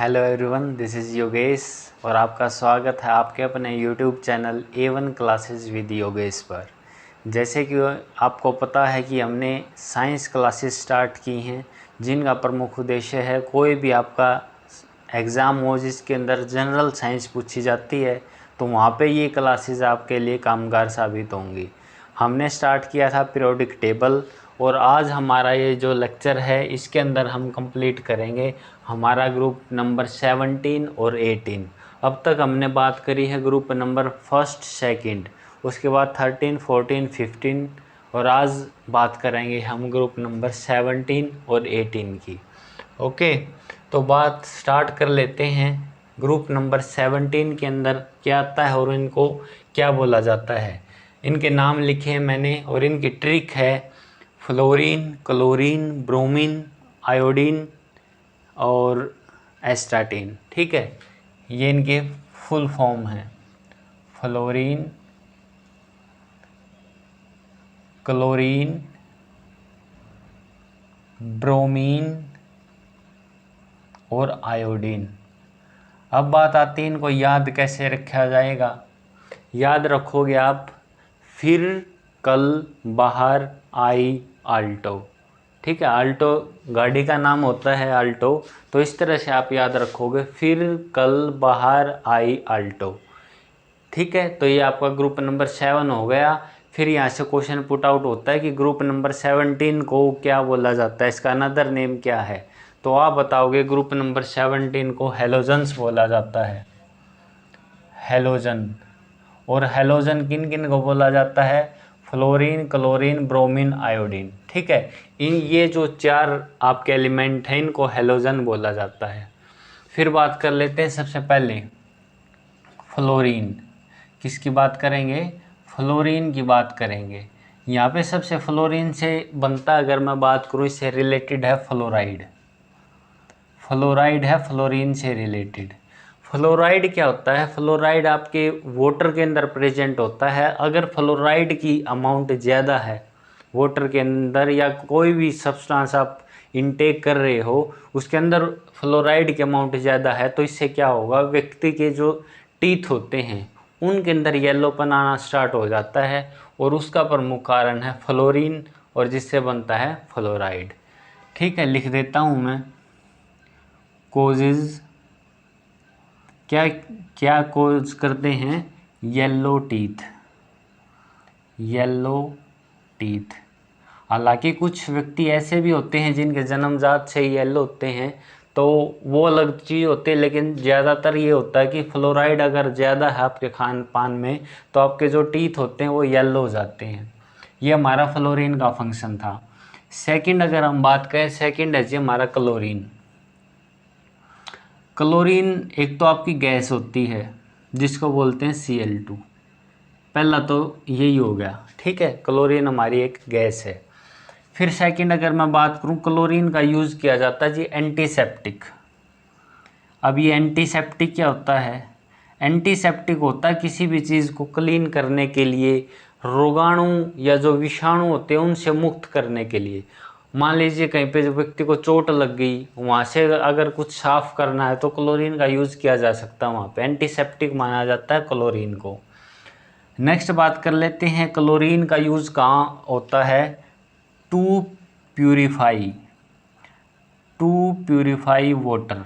Hello everyone, this is Yogesh और आपका स्वागत है आपके अपने YouTube channel A1 classes with Yogesh पर। जैसे कि आपको पता है कि हमने साइंस क्लासेस स्टार्ट की हैं, जिनका प्रमुख उद्देश्य है कोई भी आपका एग्ज़ाम हो जिसके अंदर जनरल साइंस पूछी जाती है तो वहाँ पे ये क्लासेस आपके लिए कामगार साबित होंगी। हमने स्टार्ट किया था पीरियोडिक टेबल और आज हमारा ये जो लेक्चर है इसके अंदर हम कंप्लीट करेंगे हमारा ग्रुप नंबर 17 और 18। अब तक हमने बात करी है ग्रुप नंबर फर्स्ट सेकंड, उसके बाद 13, 14, 15 और आज बात करेंगे हम ग्रुप नंबर 17 और 18 की। ओके, तो बात स्टार्ट कर लेते हैं। ग्रुप नंबर 17 के अंदर क्या आता है और इनको क्या बोला जाता है। इनके नाम लिखे हैं मैंने और इनकी ट्रिक है फ्लोरीन, क्लोरीन, ब्रोमीन, आयोडीन और एस्टाटीन। ठीक है, ये इनके फुल फॉर्म है। फ्लोरीन, क्लोरीन, ब्रोमीन और आयोडीन। अब बात आती है इनको याद कैसे रखा जाएगा। याद रखोगे आप फिर, कल, बाहर, आई, आल्टो। ठीक है, आल्टो गाड़ी का नाम होता है आल्टो, तो इस तरह से आप याद रखोगे फिर, कल, बाहर, आई, आल्टो। ठीक है, तो ये आपका ग्रुप नंबर 7 हो गया। फिर यहाँ से क्वेश्चन पुट आउट होता है कि ग्रुप नंबर 17 को क्या बोला जाता है, इसका अनदर नेम क्या है। तो आप बताओगे ग्रुप नंबर 17 को हेलोजन्स बोला जाता है। हेलोजन। और हेलोजन किन किन को बोला जाता है? Fluorine, chlorine, bromine, iodine. ठीक है, ये जो चार आपके एलिमेंट हैं इनको हेलोजन बोला जाता है। फिर बात कर लेते हैं सबसे पहले फ्लोरीन। किसकी बात करेंगे? फ्लोरीन की बात करेंगे। यहाँ पे सबसे फ्लोरीन से बनता, अगर मैं बात करूँ, इससे रिलेटेड है फ्लोराइड। फ्लोराइड है फ्लोरीन से रिलेटेड। फ्लोराइड क्या होता है? फ्लोराइड आपके वाटर के अंदर प्रेजेंट होता है। अगर फ्लोराइड की अमाउंट ज़्यादा है वाटर के अंदर या कोई भी सब्सटेंस आप इनटेक कर रहे हो उसके अंदर फ्लोराइड की अमाउंट ज़्यादा है, तो इससे क्या होगा, व्यक्ति के जो टीथ होते हैं उनके अंदर येलोपन आना स्टार्ट हो जाता है और उसका प्रमुख कारण है फ्लोरीन और जिससे बनता है फ्लोराइड। ठीक है, लिख देता हूँ मैं। कोजेज क्या क्या कोज करते हैं? Yellow teeth. Yellow teeth. हालांकि कुछ व्यक्ति ऐसे भी होते हैं जिनके जन्मजात से ही येलो होते हैं, तो वो अलग चीज़ होती है, लेकिन ज़्यादातर ये होता है कि फ्लोराइड अगर ज़्यादा है आपके खान पान में तो आपके जो टीथ होते हैं वो येलो हो जाते हैं। ये हमारा फ्लोरीन का फंक्शन था। सेकंड अगर हम बात करें, सेकंड है जी हमारा क्लोरीन। क्लोरीन एक तो आपकी गैस होती है जिसको बोलते हैं Cl2। पहला तो यही हो गया। ठीक है, क्लोरीन हमारी एक गैस है। फिर सेकंड अगर मैं बात करूं, क्लोरीन का यूज़ किया जाता है जी एंटीसेप्टिक। अब ये एंटीसेप्टिक क्या होता है? एंटीसेप्टिक होता है किसी भी चीज़ को क्लीन करने के लिए, रोगाणु या जो विषाणु होते हैं उनसे मुक्त करने के लिए। मान लीजिए कहीं पे जो व्यक्ति को चोट लग गई, वहाँ से अगर कुछ साफ करना है तो क्लोरीन का यूज़ किया जा सकता है। वहाँ पे एंटीसेप्टिक माना जाता है क्लोरीन को। नेक्स्ट बात कर लेते हैं क्लोरीन का यूज़ कहाँ होता है? To purify water.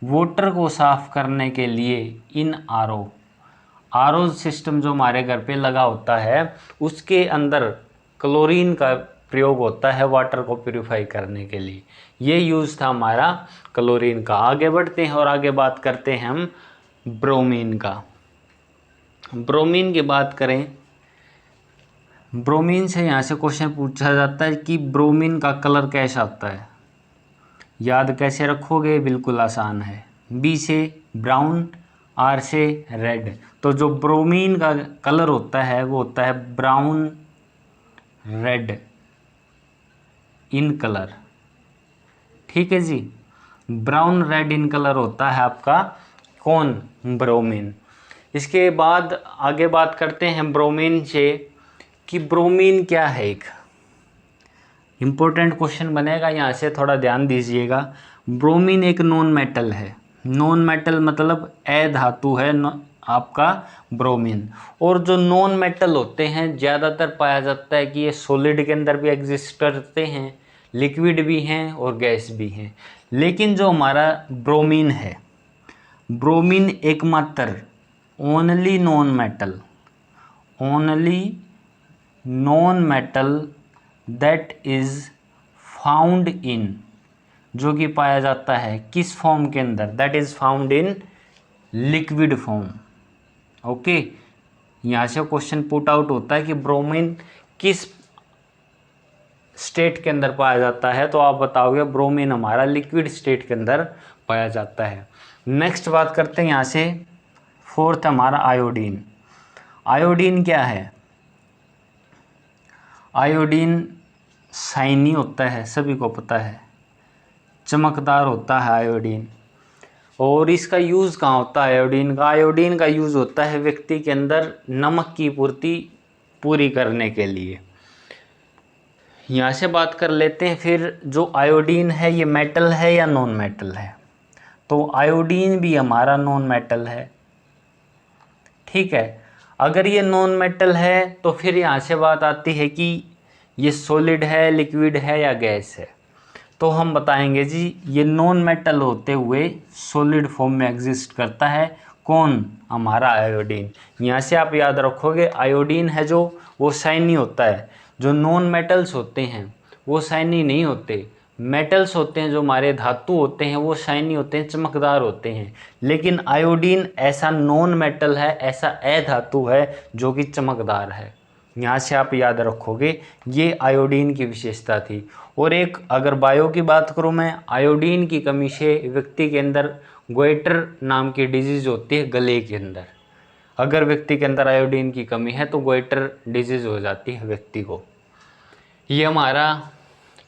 वाटर को साफ करने के लिए इन आरओ सिस्टम जो हमारे घर पे लगा होता है उसके अंदर क्लोरीन का प्रयोग होता है वाटर को प्यूरिफाई करने के लिए। ये यूज़ था हमारा क्लोरीन का। आगे बढ़ते हैं और आगे बात करते हैं हम ब्रोमीन का। ब्रोमीन की बात करें, ब्रोमीन से यहाँ से क्वेश्चन पूछा जाता है कि ब्रोमीन का कलर कैसा होता है। याद कैसे रखोगे? बिल्कुल आसान है। बी से ब्राउन, आर से रेड। तो जो ब्रोमीन का कलर होता है वो होता है ब्राउन रेड इन कलर। ठीक है जी, ब्राउन रेड इन कलर होता है आपका कौन? ब्रोमीन। इसके बाद आगे बात करते हैं ब्रोमीन से कि ब्रोमीन क्या है। एक इम्पोर्टेंट क्वेश्चन बनेगा, यहाँ से थोड़ा ध्यान दीजिएगा। ब्रोमीन एक नॉन मेटल है, नॉन मेटल मतलब अधातु है आपका ब्रोमीन। और जो नॉन मेटल होते हैं ज़्यादातर पाया जाता है कि ये सॉलिड के अंदर भी एग्जिस्ट करते हैं, लिक्विड भी हैं और गैस भी हैं। लेकिन जो हमारा ब्रोमीन है, ब्रोमीन एकमात्र only non metal that is found in, जो कि पाया जाता है किस फॉर्म के अंदर, that is found in liquid form. Okay, यहाँ से क्वेश्चन पुट आउट होता है कि ब्रोमीन किस स्टेट के अंदर पाया जाता है, तो आप बताओगे ब्रोमीन हमारा लिक्विड स्टेट के अंदर पाया जाता है। नेक्स्ट बात करते हैं यहाँ से, फोर्थ हमारा आयोडीन। आयोडीन क्या है? आयोडीन शाइनी होता है, सभी को पता है, चमकदार होता है आयोडीन। और इसका यूज़ कहाँ होता है आयोडीन का? आयोडीन का यूज़ होता है व्यक्ति के अंदर नमक की पूर्ति पूरी करने के लिए। यहाँ से बात कर लेते हैं फिर, जो आयोडीन है ये मेटल है या नॉन मेटल है? तो आयोडीन भी हमारा नॉन मेटल है, ठीक है। अगर ये नॉन मेटल है तो फिर यहाँ से बात आती है कि ये सॉलिड है, लिक्विड है या गैस है। तो हम बताएंगे जी ये नॉन मेटल होते हुए सॉलिड फॉर्म में एग्जिस्ट करता है। कौन? हमारा आयोडीन। यहाँ से आप याद रखोगे आयोडीन है जो वो शाइनी होता है, जो नॉन मेटल्स होते हैं वो शाइनी नहीं होते। मेटल्स होते हैं जो हमारे धातु होते हैं वो शाइनी होते हैं, चमकदार होते हैं। लेकिन आयोडीन ऐसा नॉन मेटल है, ऐसा अधातु है जो कि चमकदार है। यहाँ से आप याद रखोगे ये आयोडीन की विशेषता थी। और एक अगर बायो की बात करूँ मैं, आयोडीन की कमी से व्यक्ति के अंदर गोइटर नाम की डिजीज़ होती है गले के अंदर। अगर व्यक्ति के अंदर आयोडीन की कमी है तो गोइटर डिजीज़ हो जाती है व्यक्ति को। ये हमारा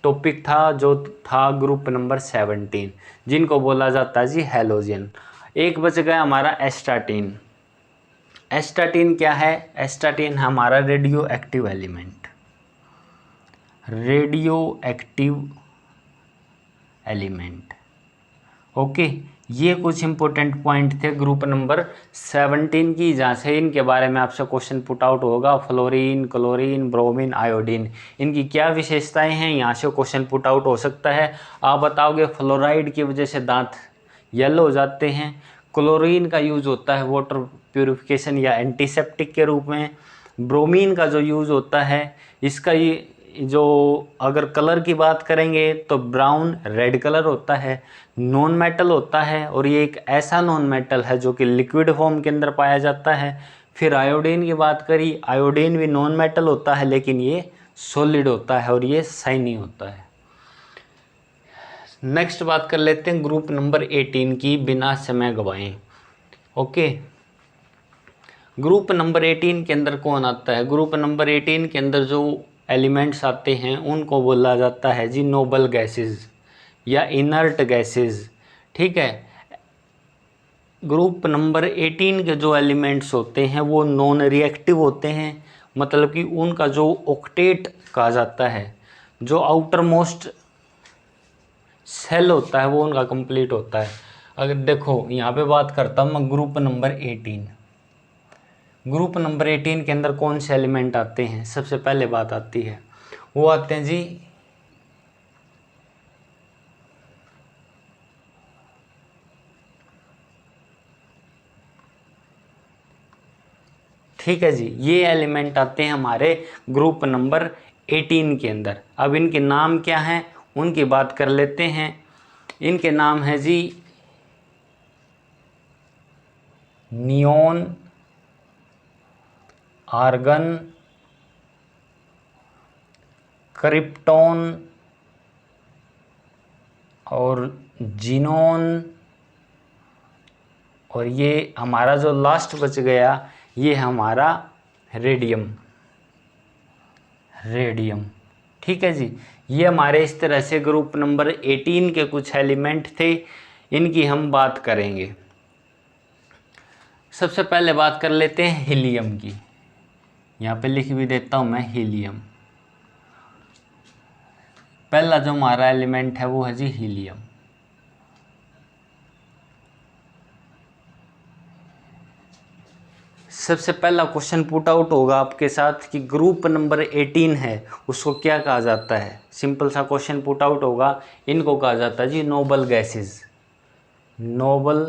टॉपिक था जो था ग्रुप नंबर 17, जिनको बोला जाता है जी हैलोजन। एक बच गया हमारा एस्टाटीन। एस्टाटीन क्या है? एस्टाटीन हमारा radio active element, radio active element. Okay, ये कुछ इंपॉर्टेंट पॉइंट थे ग्रुप नंबर 17 की, जहाँ से इनके बारे में आपसे क्वेश्चन पुट आउट होगा। फ्लोरीन, क्लोरीन, ब्रोमीन, आयोडीन, इनकी क्या विशेषताएं हैं, यहाँ से क्वेश्चन पुट आउट हो सकता है। आप बताओगे फ्लोराइड की वजह से दांत येलो हो जाते हैं। क्लोरीन का यूज़ होता है वाटर प्यूरिफिकेशन या एंटीसेप्टिक के रूप में। ब्रोमीन का जो यूज़ होता है, इसका ये जो अगर कलर की बात करेंगे तो ब्राउन रेड कलर होता है, नॉन मेटल होता है। और ये एक ऐसा नॉन मेटल है जो कि लिक्विड फॉर्म के अंदर पाया जाता है। फिर आयोडीन की बात करी, आयोडीन भी नॉन मेटल होता है लेकिन ये सॉलिड होता है और ये शाइनी होता है। नेक्स्ट बात कर लेते हैं ग्रुप नंबर 18 की, बिना समय गवाएं। ओके, ग्रुप नंबर 18 के अंदर कौन आता है? ग्रुप नंबर 18 के अंदर जो एलिमेंट्स आते हैं उनको बोला जाता है जी नोबल गैसेस या इनर्ट गैसेस, ठीक है। ग्रुप नंबर 18 के जो एलिमेंट्स होते हैं वो नॉन रिएक्टिव होते हैं, मतलब कि उनका जो ऑक्टेट कहा जाता है, जो आउटर मोस्ट सेल होता है वो उनका कंप्लीट होता है। अगर देखो यहाँ पे बात करता हूँ मैं ग्रुप नंबर 18। ग्रुप नंबर 18 के अंदर कौन से एलिमेंट आते हैं? सबसे पहले बात आती है, वो आते हैं जी ठीक है जी, ये एलिमेंट आते हैं हमारे ग्रुप नंबर 18 के अंदर। अब इनके नाम क्या हैं उनकी बात कर लेते हैं। इनके नाम है जी नियोन, आर्गन, क्रिप्टॉन और जीनोन। और ये हमारा जो लास्ट बच गया ये हमारा रेडियम, ठीक है जी। ये हमारे इस तरह से ग्रुप नंबर 18 के कुछ एलिमेंट थे, इनकी हम बात करेंगे। सबसे पहले बात कर लेते हैं हीलियम की। यहाँ पे लिख भी देता हूँ मैं हीलियम। पहला जो हमारा एलिमेंट है वो है जी हीलियम। सबसे पहला क्वेश्चन पुट आउट होगा आपके साथ कि ग्रुप नंबर 18 है उसको क्या कहा जाता है। सिंपल सा क्वेश्चन पुट आउट होगा, इनको कहा जाता है जी नोबल गैसेस। नोबल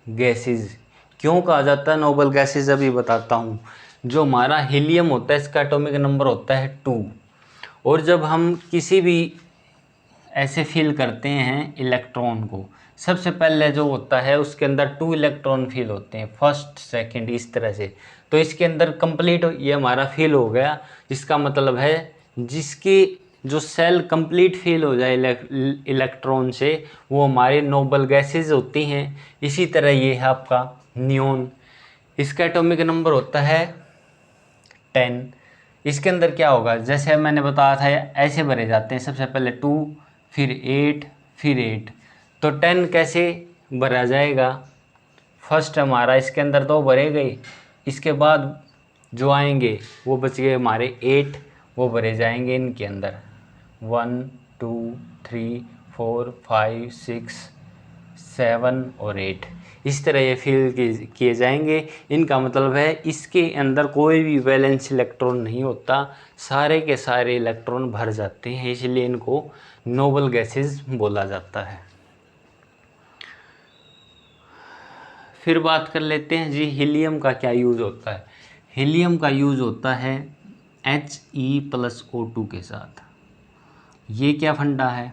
गैसेस क्यों कहा जाता है नोबल गैसेस, अभी बताता हूँ। जो हमारा हीलियम होता है इसका एटॉमिक नंबर होता है 2, और जब हम किसी भी ऐसे फील करते हैं इलेक्ट्रॉन को, सबसे पहले जो होता है उसके अंदर 2 इलेक्ट्रॉन फील होते हैं, फर्स्ट सेकंड इस तरह से। तो इसके अंदर कंप्लीट ये हमारा फील हो गया, जिसका मतलब है जिसकी जो सेल कंप्लीट फील हो जाए इलेक्ट्रॉन से वो हमारे नोबल गैसेस होती हैं। इसी तरह ये है आपका नियोन, इसका एटॉमिक नंबर होता है 10। इसके अंदर क्या होगा, जैसे मैंने बताया था ऐसे भरे जाते हैं, सबसे पहले 2 फिर 8 फिर 8। तो 10 कैसे भरा जाएगा, फर्स्ट हमारा इसके अंदर 2 भरे गए, इसके बाद जो आएंगे वो बच गए हमारे 8, वो भरे जाएंगे इनके अंदर 1 2 3 4 5 6 7 और 8। इस तरह ये फिल किए जाएंगे। इनका मतलब है इसके अंदर कोई भी वैलेंस इलेक्ट्रॉन नहीं होता, सारे के सारे इलेक्ट्रॉन भर जाते हैं, इसलिए इनको नोबल गैसेस बोला जाता है। फिर बात कर लेते हैं जी हीलियम का क्या यूज़ होता है। हीलियम का यूज़ होता है He+O2 के साथ। ये क्या फंडा है,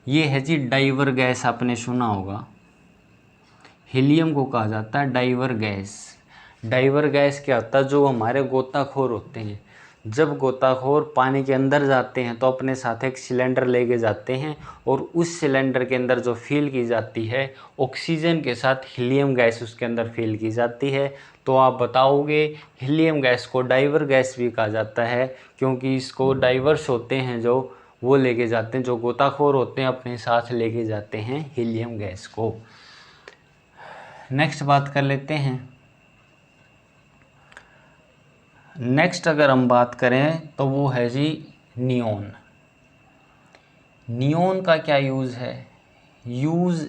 ये है जी डाइवर गैस, आपने सुना होगा। हीलियम को कहा जाता है डाइवर गैस। डाइवर गैस क्या होता है, जो हमारे गोताखोर होते हैं, जब गोताखोर पानी के अंदर जाते हैं तो अपने साथ एक सिलेंडर लेके जाते हैं, और उस सिलेंडर के अंदर जो फिल की जाती है ऑक्सीजन के साथ हीलियम गैस उसके अंदर फिल की जाती है। तो आप बताओगे हीलियम गैस को डाइवर गैस भी कहा जाता है, क्योंकि इसको डाइवर्स होते हैं जो वो लेके जाते हैं, जो गोताखोर होते हैं अपने साथ लेके जाते हैं हीलियम गैस को। नेक्स्ट बात कर लेते हैं। नेक्स्ट अगर हम बात करें तो वो है जी नियोन। नियोन का क्या यूज़ है, use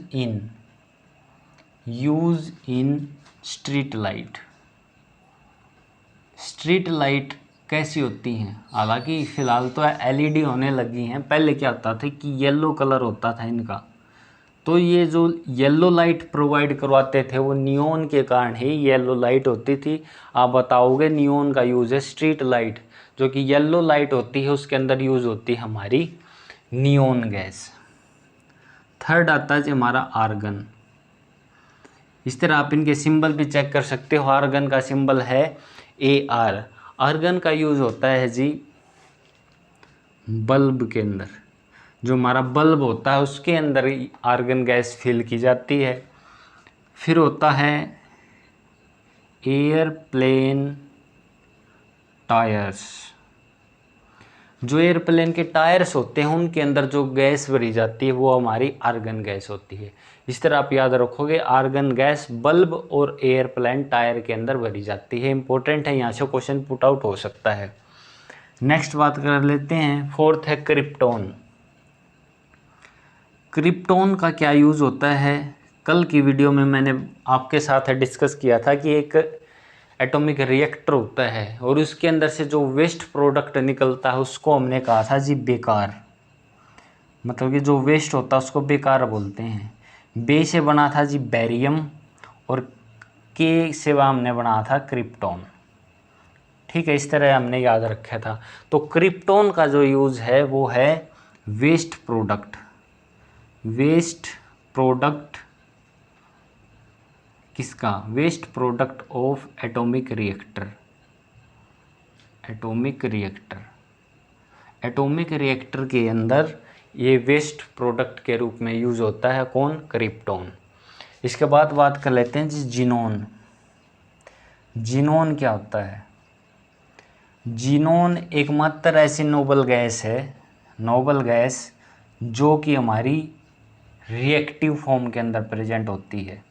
in street light. Street light कैसी होती हैं, हालांकि फ़िलहाल तो एलईडी होने लगी हैं, पहले क्या होता था कि येलो कलर होता था इनका। तो ये जो येलो लाइट प्रोवाइड करवाते थे वो नियोन के कारण ही येलो लाइट होती थी। आप बताओगे नियोन का यूज़ है स्ट्रीट लाइट, जो कि येलो लाइट होती है उसके अंदर यूज़ होती है हमारी नियोन गैस। थर्ड आता है हमारा आर्गन। इस तरह आप इनके सिंबल भी चेक कर सकते हो, आर्गन का सिंबल है AR। आर्गन का यूज़ होता है जी बल्ब के अंदर, जो हमारा बल्ब होता है उसके अंदर आर्गन गैस फिल की जाती है। फिर होता है एयरप्लेन टायर्स। जो एयरप्लेन के टायर्स होते हैं उनके अंदर जो गैस भरी जाती है वो हमारी आर्गन गैस होती है। इस तरह आप याद रखोगे, आर्गन गैस बल्ब और एयरप्लेन टायर के अंदर भरी जाती है। इंपॉर्टेंट है, यहाँ से क्वेश्चन पुट आउट हो सकता है। नेक्स्ट बात कर लेते हैं, फोर्थ है क्रिप्टॉन। क्रिप्टॉन का क्या यूज़ होता है, कल की वीडियो में मैंने आपके साथ डिस्कस किया था कि एक एटॉमिक रिएक्टर होता है और उसके अंदर से जो वेस्ट प्रोडक्ट निकलता है उसको हमने कहा था जी बेकार। मतलब कि जो वेस्ट होता है उसको बेकार बोलते हैं। बे से बना था जी बैरियम और के से हमने बनाया था क्रिप्टॉन। ठीक है, इस तरह हमने याद रखा था। तो क्रिप्टॉन का जो यूज़ है वो है वेस्ट प्रोडक्ट। वेस्ट प्रोडक्ट किसका, waste product of atomic reactor. Atomic reactor, atomic reactor के अंदर ये वेस्ट प्रोडक्ट के रूप में यूज़ होता है कौन, क्रिप्टॉन। इसके बाद बात कर लेते हैं जी जीनोन। जीनोन क्या होता है, जीनोन एकमात्र ऐसी नोबल गैस है, नोबल गैस जो कि हमारी रिएक्टिव फॉर्म के अंदर प्रेजेंट होती है।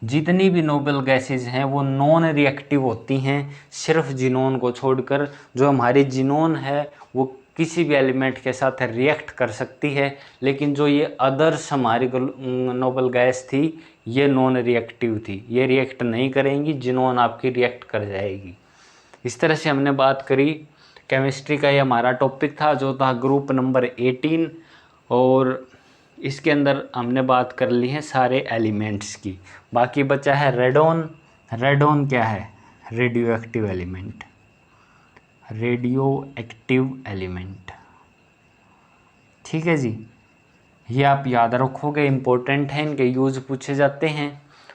जितनी भी नोबल गैसेस हैं वो नॉन रिएक्टिव होती हैं, सिर्फ जीनोन को छोड़कर। जो हमारी जीनोन है वो किसी भी एलिमेंट के साथ रिएक्ट कर सकती है, लेकिन जो ये अदर्स हमारी नोबल गैस थी ये नॉन रिएक्टिव थी, ये रिएक्ट नहीं करेंगी, जिनोन आपकी रिएक्ट कर जाएगी। इस तरह से हमने बात करी। केमिस्ट्री का ये हमारा टॉपिक था जो था ग्रुप नंबर 18, और इसके अंदर हमने बात कर ली है सारे एलिमेंट्स की। बाकी बचा है रेडोन। रेडोन क्या है? Radio active element. Radio active element, ठीक है जी। ये आप याद रखोगे, इम्पोर्टेंट है, इनके यूज़ पूछे जाते हैं।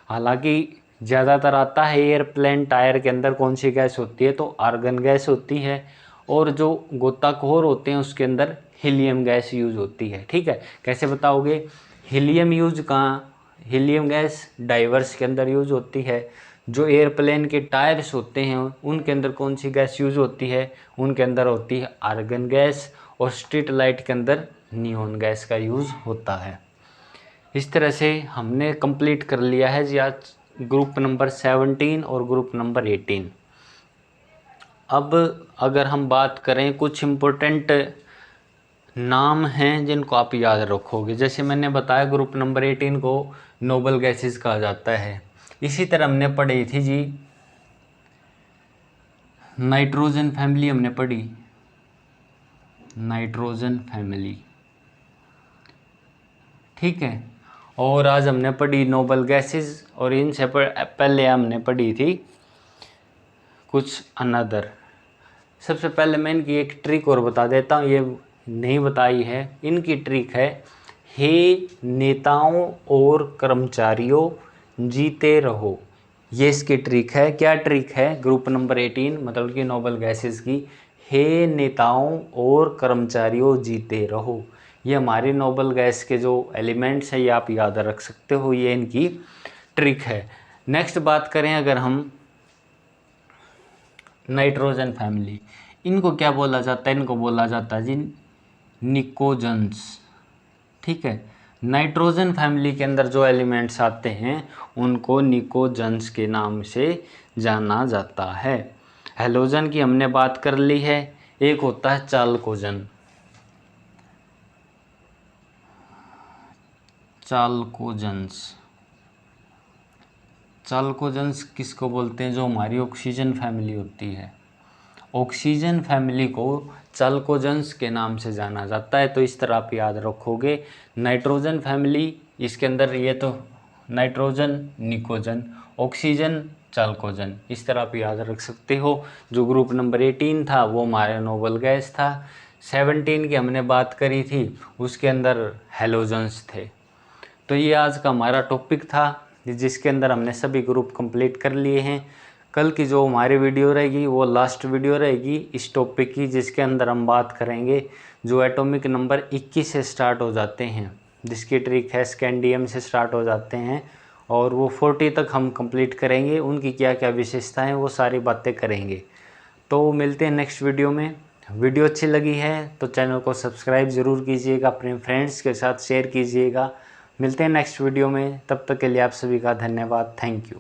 हालांकि ज़्यादातर आता है एयरप्लेन टायर के अंदर कौन सी गैस होती है, तो आर्गन गैस होती है, और जो गोताखोर होते हैं उसके अंदर हीलियम गैस यूज़ होती है। ठीक है, कैसे बताओगे? हीलियम यूज़ कहाँ? हीलियम गैस डाइवर्स के अंदर यूज़ होती है। जो एयरप्लेन के टायर्स होते हैं उनके अंदर कौन सी गैस यूज़ होती है? उनके अंदर होती है आर्गन गैस, और स्ट्रीट लाइट के अंदर नियॉन गैस का यूज़ होता है। इस तरह से हमने कंप्लीट कर लिया है जी आज ग्रुप नंबर 17 और ग्रुप नंबर 18। अब अगर हम बात करें, कुछ इम्पोर्टेंट नाम हैं जिनको आप याद रखोगे। जैसे मैंने बताया ग्रुप नंबर 18 को नोबल गैसेस कहा जाता है। इसी तरह हमने पढ़ी थी जी नाइट्रोजन फैमिली, हमने पढ़ी नाइट्रोजन फैमिली, ठीक है। और आज हमने पढ़ी नोबल गैसेस, और इनसे पहले हमने पढ़ी थी कुछ अनदर। सबसे पहले मैं इनकी एक ट्रिक और बता देता हूँ, ये नहीं बताई है। इनकी ट्रिक है, हे नेताओं और कर्मचारियों जीते रहो। ये इसकी ट्रिक है। क्या ट्रिक है? ग्रुप नंबर 18 मतलब कि नोबल गैसेस की, हे नेताओं और कर्मचारियों जीते रहो। ये हमारी नोबल गैस के जो एलिमेंट्स हैं ये आप याद रख सकते हो, ये इनकी ट्रिक है। नेक्स्ट बात करें अगर हम नाइट्रोजन फैमिली, इनको क्या बोला जाता है? इनको बोला जाता है जी निकोजन्स, ठीक है। नाइट्रोजन फैमिली के अंदर जो एलिमेंट्स आते हैं उनको निकोजन्स के नाम से जाना जाता है। हेलोजन की हमने बात कर ली है। एक होता है चालकोजन। चालकोजन्स, चालकोजन्स किसको बोलते हैं? जो हमारी ऑक्सीजन फैमिली होती है, ऑक्सीजन फैमिली को चालकोजन्स के नाम से जाना जाता है। तो इस तरह आप याद रखोगे। नाइट्रोजन फैमिली, इसके अंदर ये तो नाइट्रोजन निकोजन, ऑक्सीजन चालकोजन, इस तरह आप याद रख सकते हो। जो ग्रुप नंबर 18 था वो हमारे नोबल गैस था। 17 की हमने बात करी थी, उसके अंदर हेलोजन्स थे। तो ये आज का हमारा टॉपिक था जिसके अंदर हमने सभी ग्रुप कंप्लीट कर लिए हैं। कल की जो हमारी वीडियो रहेगी वो लास्ट वीडियो रहेगी इस टॉपिक की, जिसके अंदर हम बात करेंगे जो एटॉमिक नंबर 21 से स्टार्ट हो जाते हैं, जिसकी ट्रिक है स्कैंडियम से स्टार्ट हो जाते हैं, और वो 40 तक हम कंप्लीट करेंगे। उनकी क्या क्या विशेषताएं वो सारी बातें करेंगे। तो मिलते हैं नेक्स्ट वीडियो में। वीडियो अच्छी लगी है तो चैनल को सब्सक्राइब ज़रूर कीजिएगा, अपने फ्रेंड्स के साथ शेयर कीजिएगा। मिलते हैं नेक्स्ट वीडियो में, तब तक के लिए आप सभी का धन्यवाद। Thank you.